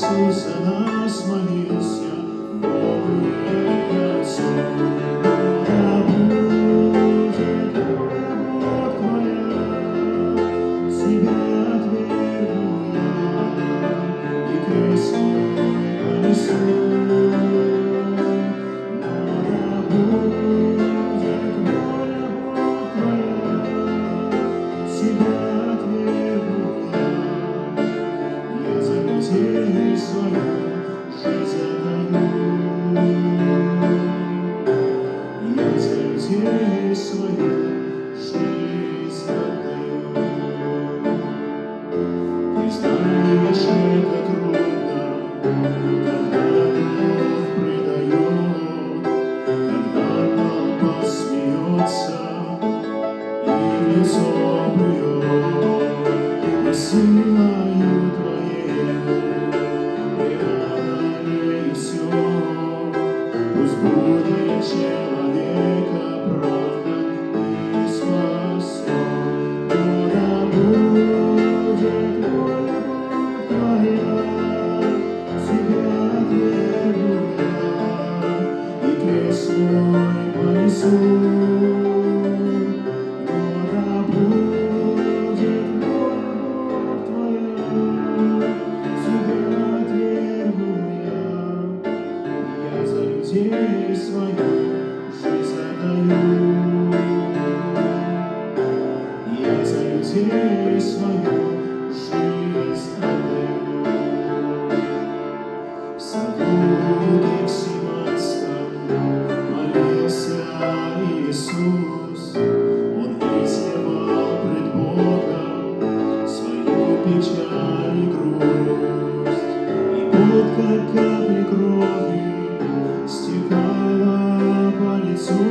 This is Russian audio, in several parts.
Иисус за нас молился, Богу и Отцу. Да будет воля Бог Твоя, себя отвергну я, и крест мой понесу. Но да будет воля Бог Твоя, себя отвергну я за людей свою жизнь отдаю. Я за людей свою жизнь отдаю. И знаешь, это трудно, когда Бог предает, когда толпа смеется и в лицо плюет, но силою Твоею преодолей все. Пусть будет человек оправдан и спасен. Но да будет воля Бог Твоя, себя отвергну я, и крест мой понесу. Но да будет воля Бог Твоя, себя отвергну я за людей свою жизнь отдаю. Я за людей свою жизнь отдаю. В саду Гефсиманском молился Иисус. Он изливал пред Богом свою печаль и грусть. И вот как капли крови стекала по лицу,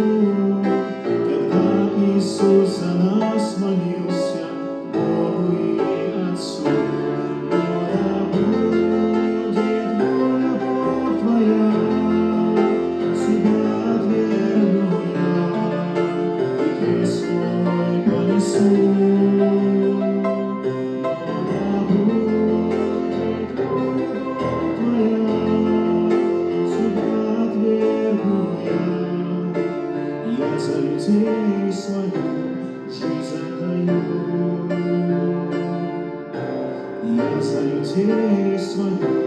когда Иисус за нас молился Богу и Отцу. Но да будет воля Бог Твоя, себя отвергну я, и крест свой понесу. Но да будет воля Бог Твоя, себя отвергну я за людей свою жизнь отдаю. Я за людей свою